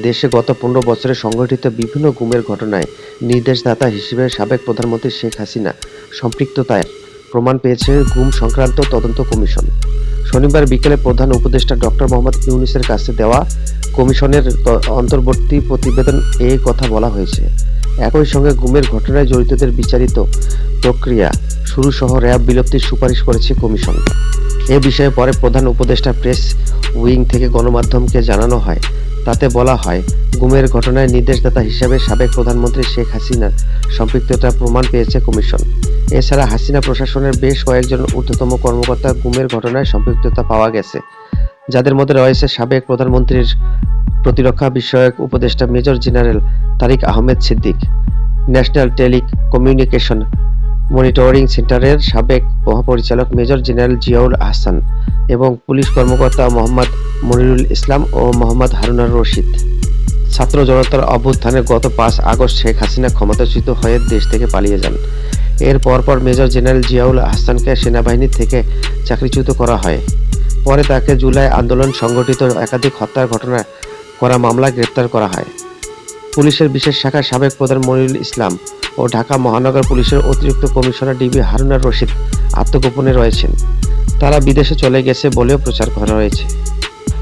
দেশে গত ১৫ বছরে সংঘটিত বিভিন্ন গুমের ঘটনায় নির্দেশদাতা হিসেবে সাবেক প্রধানমন্ত্রী শেখ হাসিনা সম্পৃক্ততার প্রমাণ পেয়েছে গুম সংক্রান্ত তদন্ত কমিশন। শনিবার বিকেলে প্রধান উপদেষ্টা ডক্টর মোহাম্মদ ইউনূসের কাছে দেওয়া কমিশনের অন্তর্বর্তী প্রতিবেদন এ কথা বলা হয়েছে। একই সঙ্গে গুমের ঘটনায় জড়িতদের বিচারিত প্রক্রিয়া শুরুসহ র্যাব বিলুপ্তির সুপারিশ করেছে কমিশন। এ বিষয়ে পরে প্রধান উপদেষ্টা প্রেস উইং থেকে গণমাধ্যমকে জানানো হয়। তাতে বলা হয়, গুমের ঘটনায় নির্দেশদাতা হিসেবে সাবেক প্রধানমন্ত্রী শেখ হাসিনার সম্পৃক্ততার প্রমাণ পেয়েছে কমিশন। এছাড়া হাসিনা প্রশাসনের বেশ কয়েকজন ঊর্ধ্বতন কর্মকর্তার গুমের ঘটনায় সম্পৃক্ততা পাওয়া গেছে, যাদের মধ্যে রয়েছে সাবেক প্রধানমন্ত্রীর প্রতিরক্ষা বিষয়ক উপদেষ্টা major general Tariq Ahmed Siddique, national telecommunication monitoring সেন্টারের সাবেক মহাপরিচালক মেজর জেনারেল জিয়াউল আহসান এবং পুলিশ কর্মকর্তা মোহাম্মদ মনিরুল ইসলাম ও মোহাম্মদ হারুনার রশিদ। ছাত্র জনতার অভ্যুত্থানে গত ৫ আগস্ট শেখ হাসিনা ক্ষমতাচ্যুত হয়ে দেশ থেকে পালিয়ে যান। এর পরপর মেজর জেনারেল জিয়াউল আহসানকে সেনাবাহিনী থেকে চাকরিচ্যুত করা হয়। পরে তাকে জুলাই আন্দোলন সংগঠিত একাধিক হত্যার ঘটনা করা মামলায় গ্রেপ্তার করা হয়। পুলিশের বিশেষ শাখার সাবেক প্রধান মনিরুল ইসলাম ও ঢাকা মহানগর পুলিশের অতিরিক্ত কমিশনার ডিবি হারুনার রশিদ আত্মগোপনে রয়েছেন। তারা বিদেশে চলে গেছে বলেও প্রচার করা হয়েছে।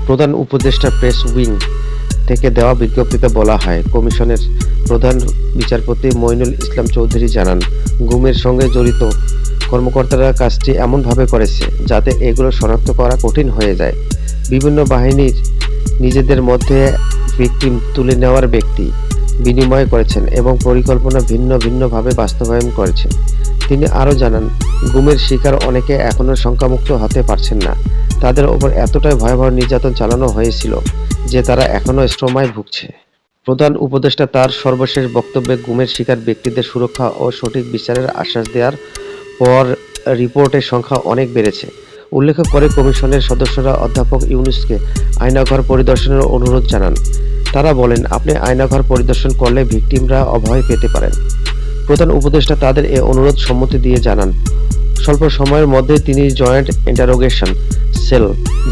প্রধান উপদেষ্টা প্রেস উইং থেকে দেওয়া বিজ্ঞপ্তিতে বলা হয়, কমিশনের প্রধান বিচারপতি মঈনুল ইসলাম চৌধুরী জানান, গুমের সঙ্গে জড়িত কর্মকর্তারা কাজটি এমনভাবে করেছে যাতে এগুলো শনাক্ত করা কঠিন হয়ে যায়। বিভিন্ন বাহিনীর নিজেদের মধ্যে ভিকটিম তুলে নেওয়ার ব্যক্তি বিনিময় করেছেন এবং পরিকল্পনা ভিন্ন ভিন্নভাবে বাস্তবায়ন করেছেন। তিনি আরও জানান, গুমের শিকার অনেকে এখনও শঙ্কামুক্ত হতে পারছেন না। তাদের ওপর এতটাই ভয়াবহ নির্যাতন চালানো হয়েছিল যে তারা এখনও স্ট্রমায় ভুগছে। প্রধান উপদেষ্টা তার সর্বশেষ বক্তব্যে গুমের শিকার ব্যক্তিদের সুরক্ষা ও সঠিক বিচারের আশ্বাস দেওয়ার পর রিপোর্টের সংখ্যা অনেক বেড়েছে। উল্লেখ করে কমিশনের সদস্যরা অধ্যাপক ইউনূসকে আয়নাঘর পরিদর্শনের অনুরোধ জানান। তারা বলেন, আপনি আয়নাঘর পরিদর্শন করলে ভিকটিমরা অভয় পেতে পারেন। প্রধান উপদেষ্টা তাদের এ অনুরোধ সম্মতি দিয়ে জানান, স্বল্প সময়ের মধ্যে তিনি জয়েন্ট ইন্টারোগেশন সেল,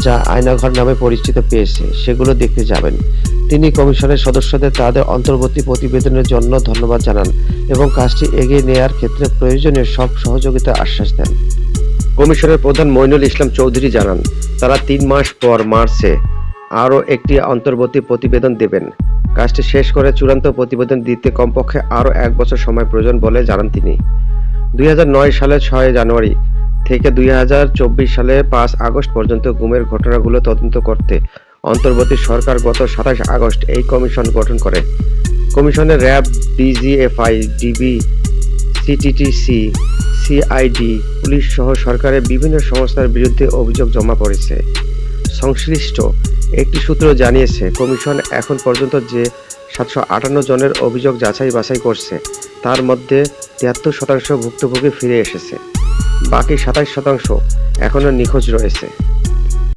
যা আয়নাঘর নামে পরিচিত পেয়েছে, সেগুলো দেখতে যাবেন। তিনি কমিশনের সদস্যদের তাদের অন্তর্বর্তী প্রতিবেদনের জন্য ধন্যবাদ জানান এবং কাজটি এগিয়ে নেওয়ার ক্ষেত্রে প্রয়োজনীয় সব সহযোগিতার আশ্বাস দেন। কমিশনের প্রধান মঈনুল ইসলাম চৌধুরী জানান, তারা ৩ মাস পর মার্চে আরও একটি অন্তর্বর্তী প্রতিবেদন দেবেন। কাজটি শেষ করে চূড়ান্ত প্রতিবেদন দিতে কমপক্ষে আরও ১ বছর সময় প্রয়োজন বলে জানান তিনি। ২০০৯ সালের ৬ জানুয়ারি থেকে ২০২৪ সালের ৫ আগস্ট পর্যন্ত গুমের ঘটনাগুলো তদন্ত করতে অন্তর্বর্তী সরকার গত ২৭ আগস্ট এই কমিশন গঠন করে। কমিশনে RAB, DGFI, DB, CTTC, CID, police সহ সরকারের বিভিন্ন সংস্থার বিরুদ্ধে অভিযোগ জমা পড়েছে। সংশ্লিষ্ট একটি সূত্র জানিয়েছে, কমিশন এখন পর্যন্ত যে ৭৫৮ জনের অভিযোগ যাচাই বাছাই করছে, তার মধ্যে ৭৩% ভুক্তভোগী ফিরে এসেছে। বাকি ২৭% এখনও নিখোঁজ রয়েছে।